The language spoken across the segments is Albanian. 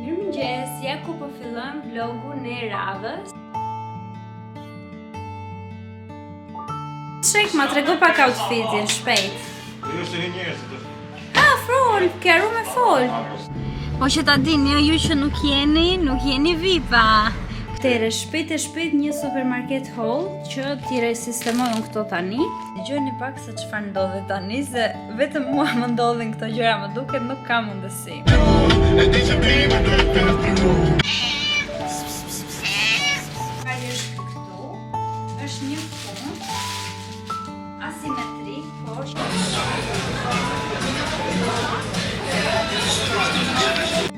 Mirëmëngjes, ja ku po fillojmë vlogun e radhës. Shek, ma trego pak outfitin, shpejt. Jo se he njerëz të. Fol, ke arru me fol. Po që ta dini, ju që nuk jeni vipa. Këtere, shpejt e shpejt një supermarket hall që t'i sistemojnë këto tani. Dëgjoni pak se çfarë ndodhe tani, se vetëm mua më ndodhin këto gjëra, më duket nuk ka mundësi. Është një fund asimetrik, por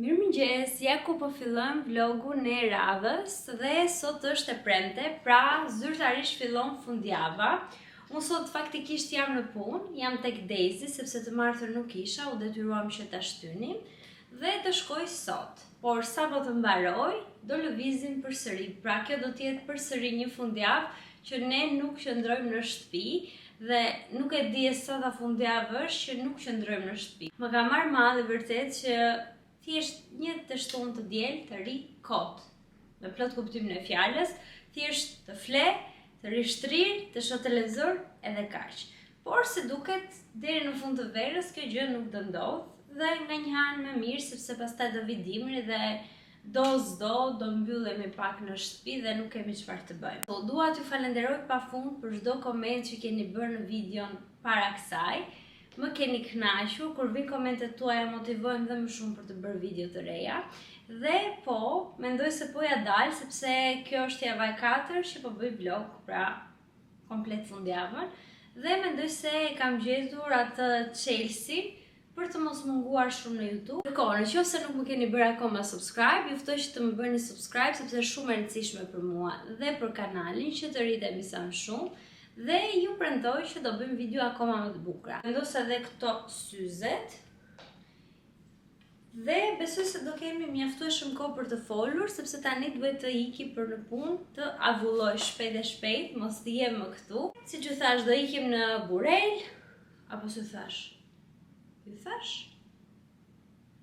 Mirëmëngjes, ja ku po fillojmë vlogun e radhës dhe sot është e premte, pra zyrtarisht fillon fundjava. Unë sot faktikisht jam në punë, jam tek Daisy sepse të martër nuk isha, u detyruam që ta shtynim dhe të shkoj sot. Por sa po të mbaroj, do lëvizim përsëri. Pra kjo do t'jetë përsëri një fundjavë që ne nuk qëndrojmë në shtëpi dhe nuk e di sa ta fundjavë është që nuk qëndrojmë në shtëpi. Më ka marrë madhe vërtet që thjesht një të shtunë të diel të ri kot, me plot kuptimin e fjalës, thjesht të fle, të rishtrir, të shoh televizor edhe kaq. Por se duket deri në fund të verës kjo gjë nuk do ndodh dhe nganjëherë më mirë sepse pastaj do vi dimri dhe do mbyllemi pak në shtëpi dhe nuk kemi çfarë të bëjmë. Po dua t'ju falenderoj pafund për çdo koment që keni bërë në videon para kësaj. Më keni kënaqur, kur vin komentet tuaja motivojmë dhe më shumë për të bërë video të reja. Dhe po, mendoj se po ja dal sepse kjo është java e 4 që po bëj vlog, pra komplet fundjavën. Dhe mendoj se kam gjetur atë Chelsea për të mos munguar shumë në YouTube. Nëse nuk më keni bërë akoma subscribe, ju ftoj që të më bëni subscribe sepse është shumë e rëndësishme për mua dhe për kanalin që të rritemi sa më shumë. Dhe ju premtoj që do bëjmë video akoma më të bukura. Vendos edhe këto syzet. Dhe besoj se do kemi mjaftueshëm kohë për të folur, sepse tani duhet të iki për në punë, të avulloj shpejt e shpejt, mos të jem më këtu. Siç ju thash, do ikim në Burel, apo s'ju thash? Ju thash?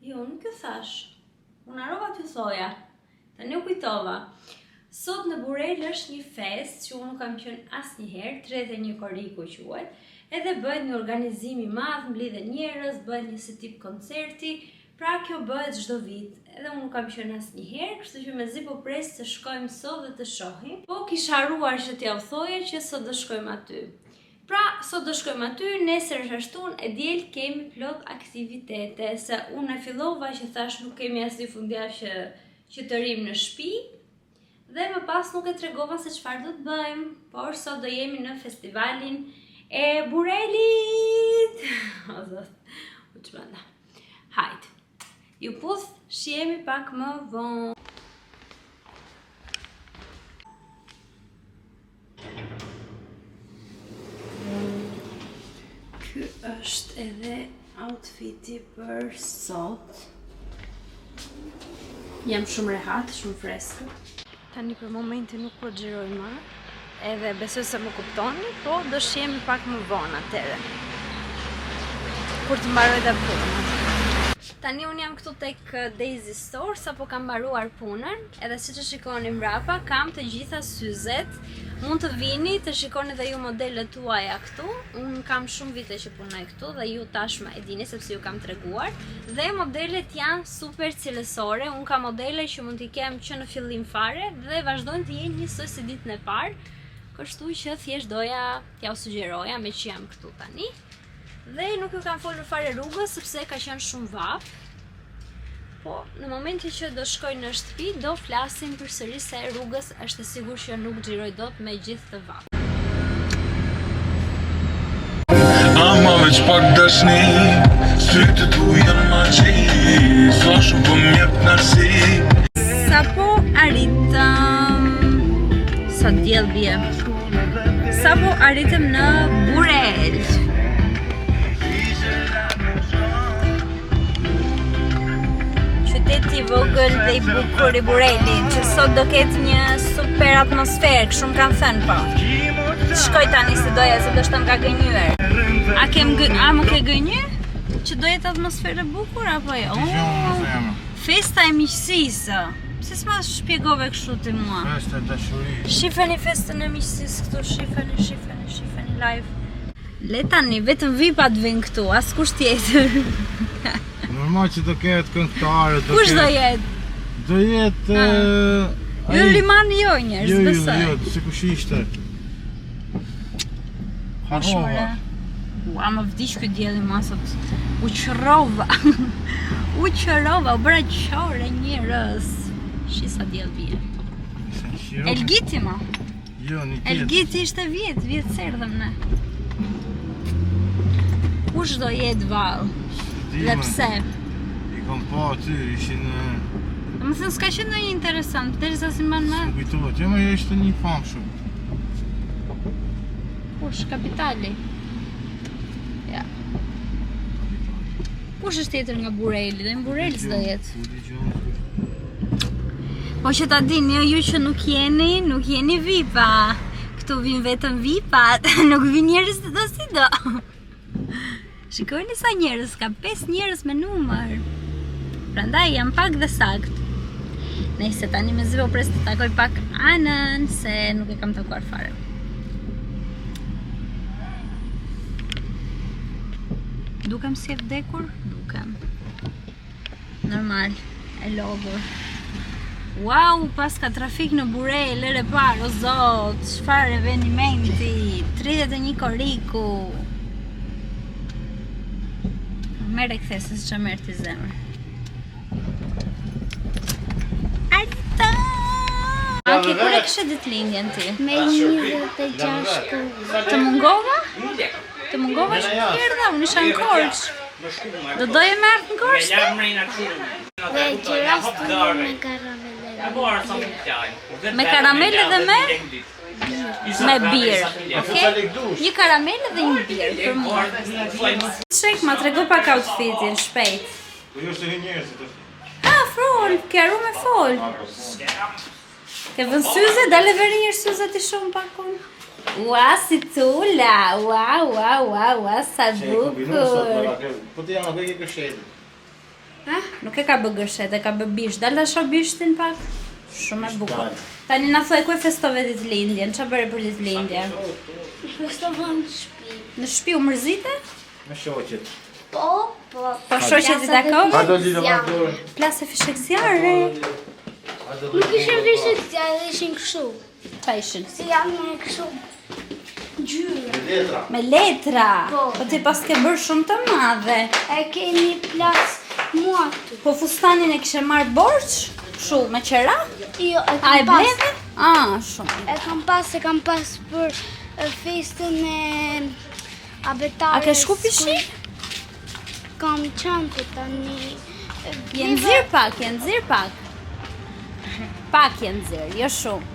Jo, nuk ju thash. Unë harrova t'ju thoja. Tani u kujtova. Sot në Burel është një fest që unë nuk kam qenë asnjëherë, 31 Korriku quhet, edhe bëhet një organizim i madh, mblidhen njerëz, bëhet një si tip koncerti, pra kjo bëhet çdo vit. Edhe unë nuk kam qenë asnjëherë, kështu që mezi po pres të shkojmë sot dhe të shohim. Po kisha harruar që t'ja u thoja që sot do shkojmë aty. Pra, sot do shkojmë aty, nesër është ashtunë, e diel kemi plot aktivitete, se unë e fillova që thash nuk kemi asnjë fundjavë që të rim në shtëpi. Dhe më pas nuk e tregova se çfarë do të bëjmë, por sot do jemi në festivalin e Burelit. O zot, u çmenda. Hajde. Ju puth, shihemi pak më vonë. Ky është edhe outfiti për sot. Jam shumë rehat, shumë freskë. Tani për momentin nuk po xhiroj më, edhe besoj se më kuptoni, po do shihemi pak më vonë atëre. Kur të mbaroj dhe punën. Tani unë jam këtu tek Daisy Store, sapo kam mbaruar punën, edhe siç e shikoni mbrapa, kam të gjitha syzet. Mund të vini të shikoni dhe ju modelet tuaja këtu. Unë kam shumë vite që punoj këtu dhe ju tashmë e dini sepse ju kam treguar. Dhe modelet janë super cilësore. Unë kam modele që mund t'i kem që në fillim fare dhe vazhdojnë të jenë njësoj si ditën e parë. Kështu që thjesht doja t'ja u sugjeroja me që jam këtu tani. Dhe nuk ju kam folur fare rrugës sepse ka qenë shumë vap. Po, në momentin që do shkoj në shtëpi, do flasim përsëri se rrugës është e sigurt që nuk xhiroj dot me gjithë të vap. Ama veç pak dashni, sytë tu janë ma qi, sa shumë po mjep nërsi. Sapo arritëm, sa djel bje, sapo arritëm në Burel. Qyteti i vogël dhe i bukur i Burelit, që sot do ketë një super atmosferë, kështu më kanë thënë po. Shkoj tani se doja, se do shtë më ka gënjur. A më ke gënjur? që do jetë atmosferë e bukur apo jo? Dëgjoj, Festa e miqësisë. Pse s'ma shpjegove kështu ti mua? festa e dashurisë. Shifeni festën e miqësisë këtu, shifeni live. Le tani, vetëm VIP-at vinë këtu, askush tjetër. Normal që do ketë këngëtarë, Kush do jetë? Do jetë Yliman Jonjers, besoj. Jo, se kush ishte. Harrova. Ua, më vdiq ky dielli mua sot. U qërrova. U bëra qore njerëz. Shisa diell bie. Elgiti ma. Jo, një tjetër. Elgiti ishte vjet serdhëm ne. Kush do jetë vallë? Dhe pse? I kom pa aty, ishin... Më thënë s'ka qenë ndonjë interesant, derisa si mban me. Nuk kujtohet, jo më ishte një famshëm. Kush, Kapitali? Ja. Kush është tjetër nga Bureli? Dhe në Burel s'do jetë. Po që ta dini, ju që nuk jeni VIP-a. Këtu vinë vetëm VIP-at, nuk vinë njerëz të do si do. Shikoni sa njerëz, ka 5 njerëz me numër. Prandaj jam pak dhe sakt. Nëse tani me zëvo pres të takoj pak Anën, se nuk e kam takuar fare. Dukem si e vdekur? Dukem. Normal, e lodhur. Wow, pas ka trafik në Burel, ere parë, o zot, çfarë evenimenti, 31 koriku. Mere kthesë, s'qa merë t'i zemër. Arta! Aki, kur e kështë ditëlindjen ti? Me 26 Të mungova? Të mungova që t'jerda, unë isha në Korç. Do doje me ardhë në Korç ti? dhe gjirastu me karamele. Me karamele dhe me? Me birë, okay? Një karamele dhe një birë për mua. Shek, ma trego pak outfitin, shpejt. Po jo se he njerëzit është. Fol, ke arru me fol. Ke vën syze, dale veri njërë syze ti shumë pakun. Ua, si tula, ua, sa bukur. Po ti jam apo e ke këshetë? Nuk e ka bë gërshet, e ka bë bisht. Dale shoh bishtin pak. Shumë e bukur. Tani na thuaj ku e festove ditëlindjen, ç'a bëre për ditëlindjen? Festova në shtëpi. Në shtëpi u mërzite? Me shoqet. Po. Po shoqet i takove? A do lidhë vazhdojnë? Plasë fishek zjarre. Nuk ishin vishit zjarë, ishin kështu. Qa ishin? Si janë me kështu gjyre. Letra. Me letra. Po. Po ti pas ke bërë shumë të madhe. E keni plas mua këtu. Po fustanin e kishe marrë borç? Shu, me qera? Jo, A e bleve? Shumë. E kam pas për festën e abetares. A ke shku pishi? Kam qenë të tani. Jenë zirë pak. Pak jenë zirë, jo shumë.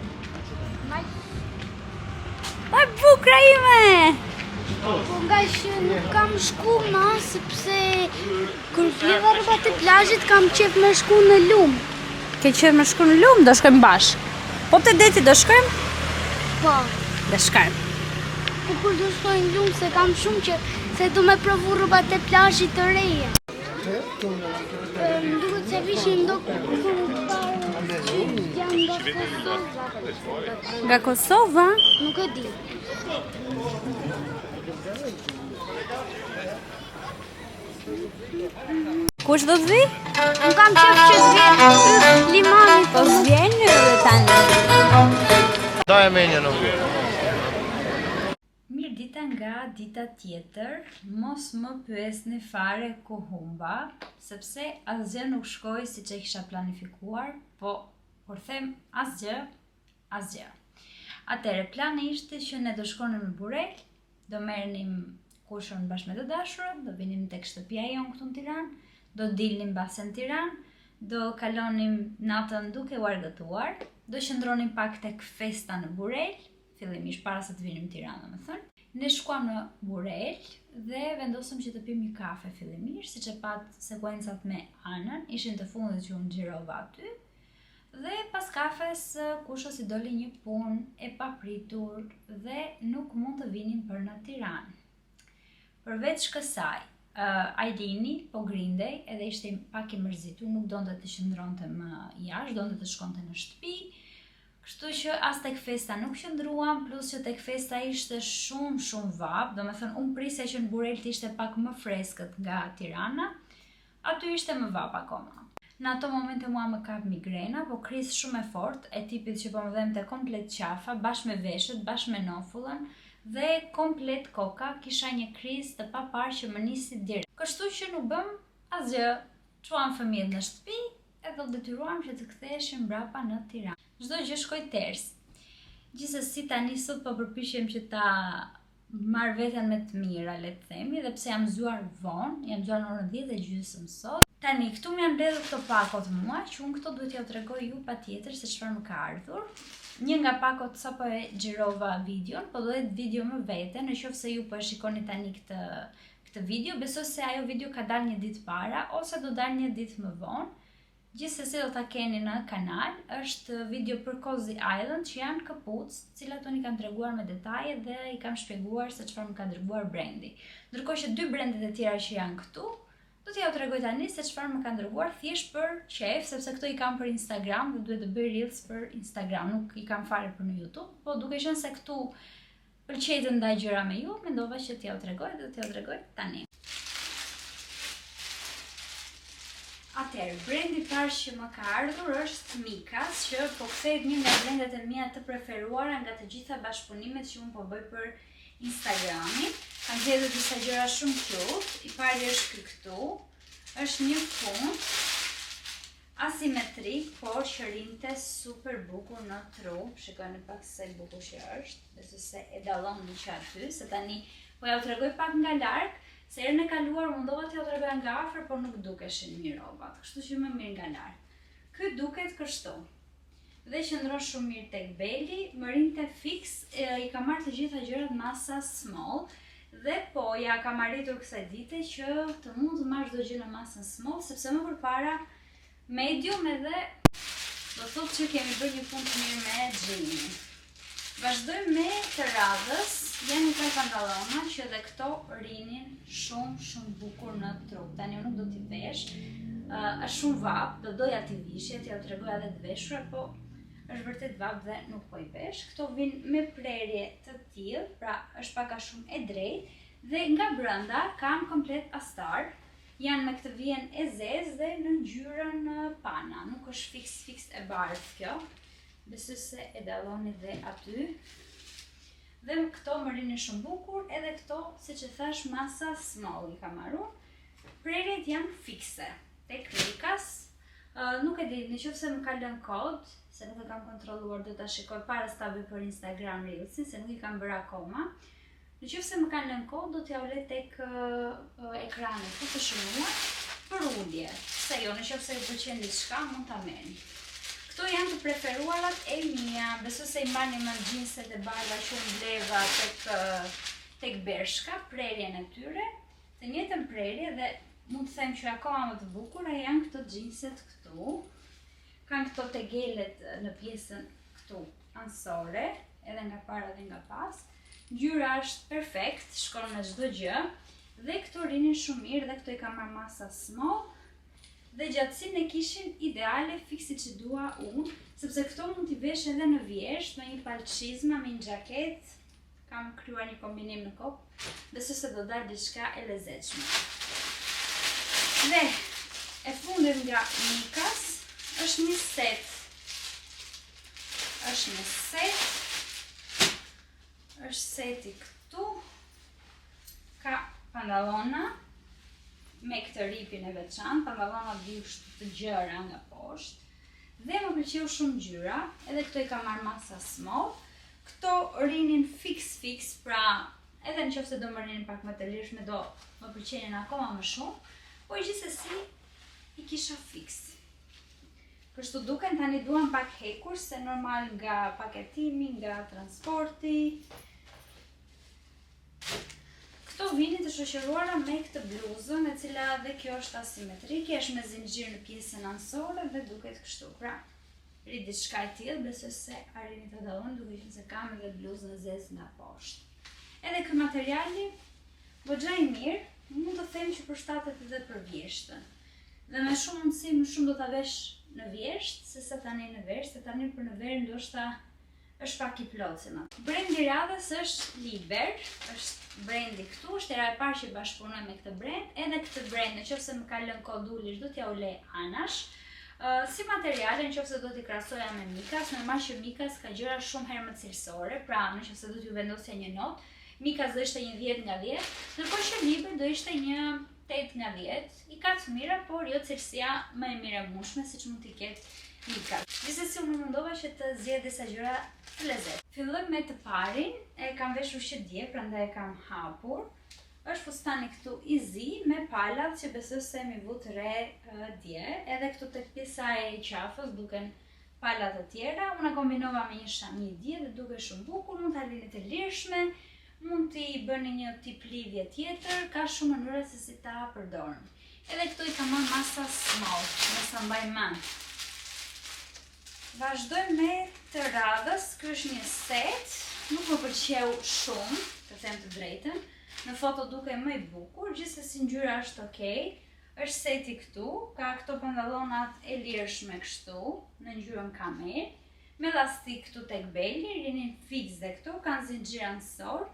Aj bukra ime! Po nga që nuk kam shku ma, sepse kur bleva rrobat e plazhit kam qef me shku në lumë. Ke qenë me shku në lumë, do shkojmë bashkë. Po te deti do shkojmë? Po, Do shkojmë. po kur do shkoj në lumë se kam shumë që se do me provu rrobat e plazhit të reja. Më duket se vishin do janë nga Kosova. Nga Kosova? Nuk e di. Kush do të vi? Nuk kam qef që të vjen limani. Po s'vjen dhe tani. Da e menja në vërë. Mirë dita nga dita tjetër, mos më pyesni fare ku humba, sepse asgjë nuk shkoi siç e kisha planifikuar, po kur them asgjë. Atëre plani ishte që ne do shkonim në Burel, do merrnim kushën bashkë me të dashurët, do vinim tek shtëpia jon këtu në Tiranë, do dilnim mbase në Tiranë, do kalonim natën duke u argëtuar, do qëndronim pak tek festa në Burel, fillimisht para se të vinim në Tiranë, domethënë. Ne shkuam në Burel dhe vendosëm që të pim një kafe fillimisht, siç e pat sekuencat me Anën, ishin të fundit që unë xhirova aty. Dhe pas kafes kushës i doli një punë e papritur dhe nuk mund të vinin për në Tiranë. Përveç kësaj, Ailini po grindej edhe ishte pak i mërzitur, nuk donte të qëndronte më jashtë, donte të shkonte në shtëpi. Kështu që as tek festa nuk qëndruam, plus që tek festa ishte shumë vap, domethënë unë prisja që në Burel ishte pak më freskët nga Tirana, aty ishte më vap akoma. Në ato momente mua më kap migrena, po krizë shumë e fort, e tipit që po më dhemte komplet qafa, bashkë me veshët, bashkë me nofullën, dhe komplet koka, kisha një krizë të papar që më nisi direkt. Kështu që nuk bëm asgjë, çuam fëmijët në shtëpi, edhe u detyruam që të ktheheshim mbrapa në Tiranë. Çdo gjë shkoi ters. Gjithsesi tani sot po përpiqem që ta marr veten me të mira, le të themi, dhe pse jam zgjuar vonë, jam zgjuar në orën 10:30 sot. Tani këtu më janë mbledhur këto pakot mua, që unë këto duhet t'ju tregoj ju patjetër se çfarë më ka ardhur. Një nga pakot sapo e xhirova videon, po do të jetë video më vete, nëse ju po e shikoni tani këtë video, besoj se ajo video ka dalë një ditë para ose do dalë një ditë më vonë. Gjithsesi do ta keni në kanal, është video për Cozy Island që janë këpucë, të cilat unë i kam treguar me detaje dhe i kam shpjeguar se çfarë më ka dërguar brendi. Ndërkohë që dy brendet e tjera që janë këtu, do t'ja u tregoj tani se çfarë më kanë dërguar thjesht për qef, sepse këto i kam për Instagram dhe duhet të bëj reels për Instagram, nuk i kam fare për në YouTube, po duke qenë se këtu pëlqej të ndaj gjëra me ju, mendova që t'ja u tregoj dhe t'ja u tregoj tani. Atëherë, brendi parë që më ka ardhur është Mikas, që po kthehet një nga brendet e mia të preferuara nga të gjitha bashkëpunimet që unë po bëj për Instagramin. Kam gjetur disa gjëra shumë cute. I pari është këtu. Është një fund asimetrik, por që rinte super bukur në tru. Shikoni pak se bukur që është. Besoj se e dallon që aty, se tani po ja u tregoj pak nga larg, se herën e kaluar mundova t'ja u tregoj nga afër, por nuk dukeshin mirë rrobat. Kështu që më mirë nga larg. Ky duket kështu. Dhe qëndron shumë mirë tek beli, më rinte fix, i kam marrë të gjitha gjërat masa small. Dhe po, ja kam arritur kësaj dite që të mund të marrë çdo gjë në masën small, sepse më përpara medium edhe do thotë që kemi bërë një punë të mirë me xhinin. Vazhdojmë me të radhës, janë një par pantallona që edhe këto rinin shumë bukur në trup. Tani unë nuk do t'i vesh, është shumë vap, do doja t'i vishje, t'ja u tregoj edhe të veshura, po është vërtet vap dhe nuk po i vesh. Këto vinë me prerje të tillë, pra është pak a shumë e drejtë dhe nga brenda kam komplet astar. Janë me këtë vjen e zezë dhe në ngjyrën pana, nuk është fix e bardhë kjo. Besoj se e dalloni dhe aty. Dhe këto më rinin shumë bukur, edhe këto, siç e thash, masa small i kam marrur. Prerjet janë fikse. Tek Mikas, nuk e di, nëse më ka lënë kod, se nuk e kam kontrolluar, do ta shikoj para se ta bëj për Instagram Reelsin, se nuk i kam bërë akoma. Nëse më kanë lënë kod, do t'ja u le tek ekrani ku të shënuar për ulje. Se jo, nëse ju pëlqen diçka, mund ta merrni. Këto janë të preferuarat e mia. Besoj se i mbani më xhinset e bardha që unë bleva tek Bershka, prerjen e tyre, të njëjtën prerje dhe mund të them që akoma më të bukura janë këto xhinset këtu. Kanë këto tegelet në pjesën këtu ansore, edhe nga para dhe nga pas. Ngjyra është perfekt, shkon me çdo gjë. Dhe këto rinin shumë mirë dhe këto i kam marrë masa small. Dhe gjatësinë e kishin ideale fiksi që dua unë, sepse këto mund t'i vesh edhe në vjesht, me një palçizma, me një xhaket. Kam krijuar një kombinim në kokë, besoj se do dalë diçka e lezetshme. Dhe e fundit nga Mikas është një set. Është seti këtu. Ka pantallona me këtë ripin e veçantë, pantallona gjushtë të gjëra nga poshtë. Dhe më pëlqeu shumë ngjyra, edhe këto i kam marrë masa small. Këto rinin fix, pra edhe nëse do më rinin pak më të lirshme, do më pëlqenin akoma më shumë, po gjithsesi i kisha fix. Kështu duken, tani duan pak hekur, se normal nga paketimi, nga transporti. Këto vinin të shoqëruara me këtë bluzën, e cila dhe kjo është asimetrike, është me zinxhir në pjesën ansore dhe duket kështu. Pra, ri diçka e tillë, besoj se arrini të dalloni, duke qenë se kam edhe bluzën e zezë nga poshtë. Edhe ky materiali goxha i mirë, mund të them që përshtatet edhe për vjeshtën. Dhe me shumë mundësi më shumë do ta vesh në vjesht se sa tani në verë, se tani për në verë ndoshta është pak i plotësin atë. Brendi i radhës është Liber, është brendi këtu, është era e parë që bashkëpunoj me këtë brend, edhe këtë brend nëse më ka lënë kohë dullish do t'ja u le anash. Si materiale, nëse do t'i krahasoja me Mikas, normal që Mikas ka gjëra shumë herë më cilësore, pra nëse do t'ju vendosja një notë, Mikas do ishte një 10 nga 10, ndërkohë që Liber do ishte një 8 nga 10. I ka të mira, por jo cilësia më e mirë e mundshme siç mund t'i ketë Mikas. Gjithsesi unë mundova që të zgjedh disa gjëra të lezetshme. Filloj me të parin, e kam veshur që dje, prandaj e kam hapur. Është fustani këtu i zi me palat që besoj se mi vu të re dje, edhe këtu tek pjesa e qafës duken palat të tjera. Unë kombinova me një shami dje dhe duke shumë bukur, mund ta lini të lirshme, mund t'i bëni një tip lidhje tjetër, ka shumë mënyra se si ta përdorni. Edhe këtu i kam marrë masa small, nëse mbaj mend. Vazhdoj me të radhës, ky është një set, nuk më pëlqeu shumë, të them të drejtën. Në foto duke më i bukur, gjithsesi ngjyra është okay. Është seti këtu, ka këto pantallonat e lirshme kështu, në ngjyrën kamer, me elastik këtu tek beli, rinin fiks dhe këtu, kanë zinxhir ansor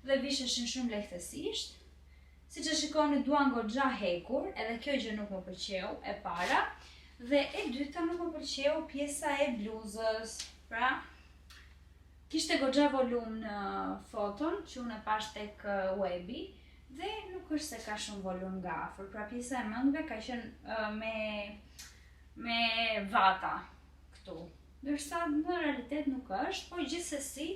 dhe visheshin shumë lehtësisht. Siç e shikoni duan goxha hekur, edhe kjo gjë nuk më pëlqeu e para, dhe e dyta nuk më pëlqeu pjesa e bluzës. Pra, kishte goxha volum në foton që unë e pash tek webi dhe nuk është se ka shumë volum nga afër. Pra pjesa e mëndve ka qenë me vata këtu. Ndërsa në realitet nuk është, por gjithsesi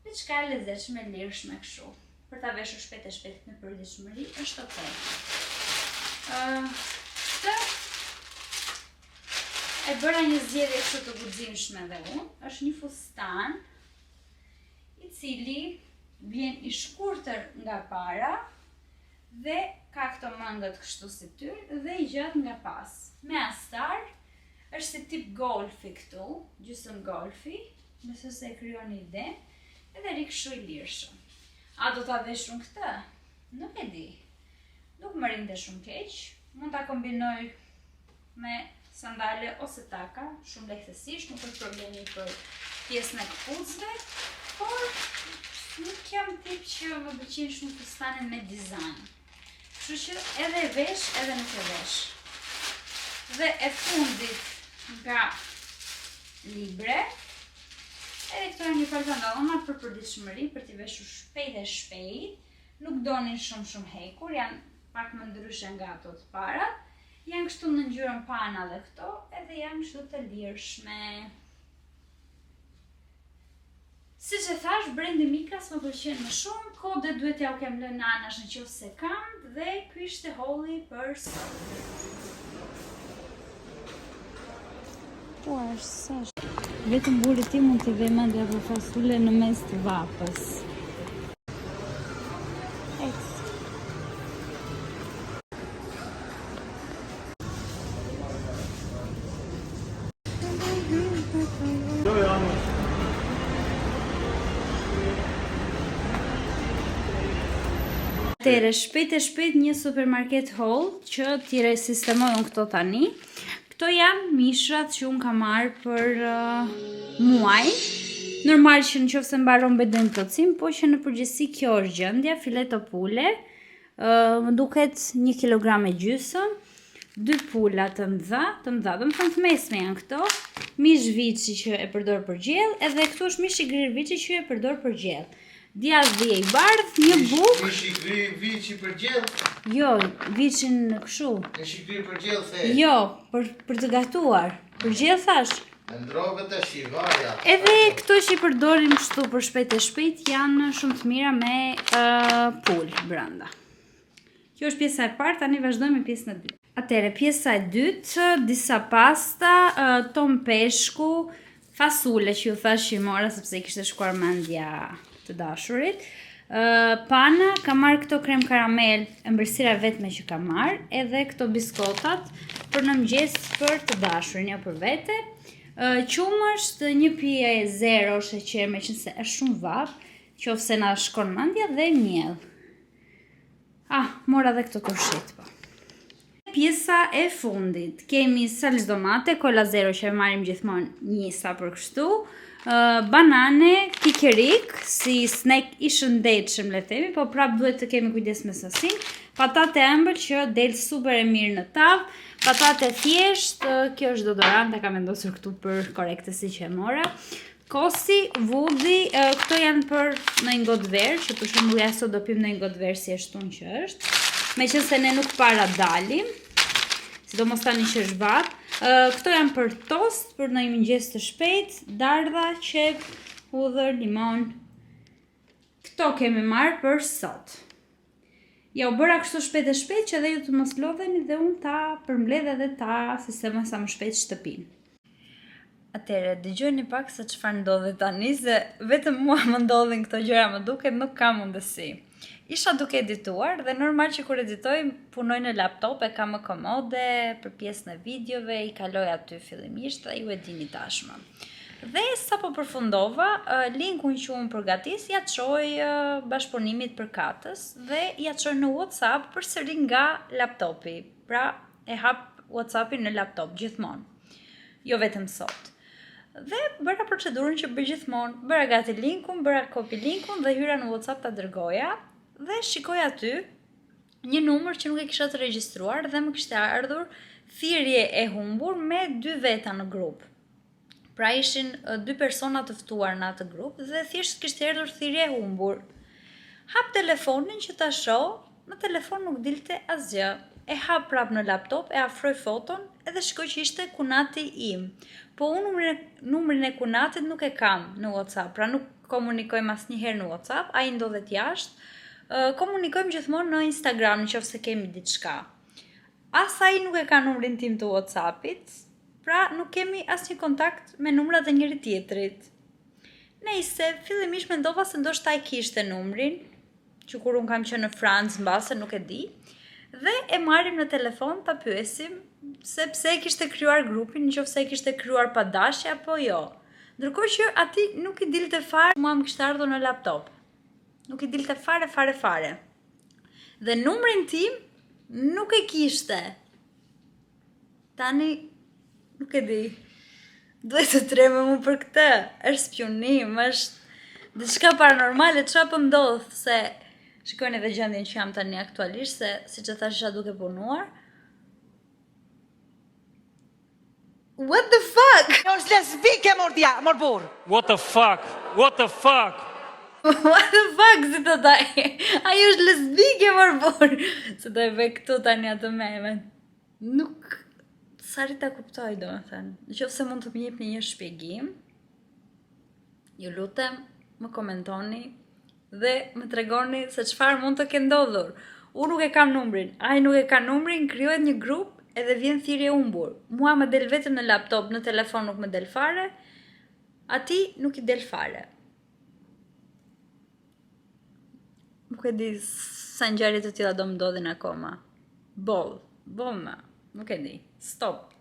diçka e lezetshme, lirshme kështu. Për ta veshur shpejt e shpejt në përditshmëri është okay. Këtë e bëra një zgjedhje kështu të guximshme dhe unë, është një fustan i cili vjen i shkurtër nga para dhe ka këto mëngët kështu si tyr dhe i gjatë nga pas. Me astar, është si tip golfi këtu, gjysmë golfi, nëse se e krijon ide, edhe ri kështu i lirshëm. A do ta vesh unë këtë? Nuk e di. Nuk më rinte shumë keq, mund ta kombinoj me sandale ose taka, shumë lehtësisht, nuk është problemi për pjesën e këpucëve, por nuk jam tip që më pëlqen shumë fustanin me dizajn. Kështu që edhe e vesh, edhe nuk e vesh. Dhe e fundit nga Libre, edhe këto janë një pantallona për përditshmëri, për t'i veshur shpejt e shpejt, nuk donin shumë hekur, janë pak më ndryshe nga ato të parat. Janë kështu në ngjyrën pana dhe këto, edhe janë kështu të lirshme. Siç e thash, brendi Mikas më pëlqen më shumë, kode duhet ja u kem lënë anash nëse kam, dhe ky ishte holli për sot. Po është sa. Vetëm burri ti mund t'i vë mendja për fasule në mes të vapës. Tere, shpejt e shpejt një supermarket haul që t'i resistemojnë këto tani. Këto janë mishrat që unë kam marrë për muaj. Normal që nëse mbaron bedojnë plotësim, po që në përgjithësi kjo është gjendja, fileto pule, më duket 1 kg e gjysëm, 2 pula të mëdha, do të thënë të mesme janë këto, mish viçi që e përdor për gjell, edhe këtu është mish i grir viçi që e përdor për gjell. Djath dhe i bardh, një buk. Mish i grir viçi për gjell? Jo, viçin kështu. Mish i grir për gjell the? Jo, për të gatuar. Për gjell thash. Me ndrove të shivaja. Edhe këto që i përdorim kështu për shpejt e shpejt janë shumë të mira me pul brenda. Kjo është pjesa e parë, tani vazhdojmë me pjesën e dytë. Atëre, pjesa e dytë, disa pasta, tom peshku, fasule që ju thash që i mora sepse i kishte shkuar mendja të dashurit. Pana, kam marrë këto krem karamel, ëmbëlsira vetme që kam marrë, edhe këto biskotat për në mëngjes për të dashurin, jo për vete. Qumë është 1,0 sheqer, meqense është shumë vap, qofse na shkon mendja, dhe miell. mora dhe këto korshit, po. Pjesa e fundit, kemi salcë domate, kola zero që e marrim gjithmonë njësa për kështu, banane, kikerik, si snack i shëndetshëm le themi, po prap duhet të kemi kujdes me sasin, patate ëmbël që del super e mirë në tavë, patate thjesht, kjo është deodorant, e kam vendosur këtu për korrektësi që e mora. Kosi, vudi, këto janë për në një gotë verë, që për shembull ja sot do pim në një gotë verë si ashtu që është. Meqense ne nuk para dalim, sidomos tani që është vat. Këto janë për tost, për në një mëngjes të shpejt, dardha, qep, hudhër, limon. Këto kemi marrë për sot. Ja u bëra kështu shpejt e shpejt që edhe ju të mos lodheni dhe unë ta përmbledh edhe ta sistema sa më shpejt shtëpinë. Atëre, dëgjoni pak se çfarë ndodhet tani, se vetëm mua më ndodhin këto gjëra, më duket nuk kam mundësi. Isha duke edituar dhe normal që kur editoj punoj në laptop, e kam më komode për pjesën e videove, i kaloj aty fillimisht dhe ju e dini tashmë. Dhe sa po përfundova, linkun që unë përgatis ja çoj bashkëpunimit për katës dhe ja çoj në WhatsApp përsëri nga laptopi. Pra e hap WhatsAppin në laptop gjithmonë. Jo vetëm sot. Dhe bëra procedurën që bëj gjithmonë, bëra gati linkun, bëra copy linkun dhe hyra në WhatsApp ta dërgoja dhe shikoj aty një numër që nuk e kisha të regjistruar dhe më kishte ardhur thirrje e humbur me 2 veta në grup. Pra ishin 2 persona të ftuar në atë grup dhe thjesht kishte ardhur thirrje e humbur. Hap telefonin që ta shoh, në telefon nuk dilte asgjë. E hap prap në laptop, e afroj foton edhe shikoj që ishte kunati im. Po unë numrin e kunatit nuk e kam në WhatsApp, pra nuk komunikojmë asnjëherë në WhatsApp, ai ndodhet jashtë. Komunikojmë gjithmonë në Instagram nëse kemi diçka. As ai nuk e ka numrin tim të WhatsAppit, pra nuk kemi asnjë kontakt me numrat e njëri tjetrit. Nëse fillimisht mendova se ndoshta ai kishte numrin, që kur unë kam qenë në Francë mbase nuk e di. Dhe e marrim në telefon ta pyesim se pse e kishte krijuar grupin, nëse e kishte krijuar pa dashje apo jo. Ndërkohë që ati nuk i dilte fare, mua më kishte ardhur në laptop. Nuk i dilte fare. Dhe numrin tim nuk e kishte. Tani nuk e di. Duhet të tremem unë për këtë. Është spionim, është diçka paranormale, çfarë po ndodh se shikojnë edhe gjendjen që jam tani aktualisht, se siç e thash isha duke punuar. What the fuck? Është lesbike morbur. What the fuck? What the fuck, si të taj? Ajo është lesbike morbur. Se do e ve këtu tani atë memen. Nuk sari ta kuptoj, domethënë. Nëse mund të më jepni një shpjegim, ju lutem, më komentoni dhe më tregoni se çfarë mund të ketë ndodhur. Unë nuk e kam numrin, ai nuk e ka numrin, krijohet një grup edhe vjen thirrje humbur. Mua më del vetëm në laptop, në telefon nuk më del fare. Atij nuk i del fare. Nuk e di sa ngjarje të tilla do më ndodhin akoma. Boll më, nuk e di. Stop.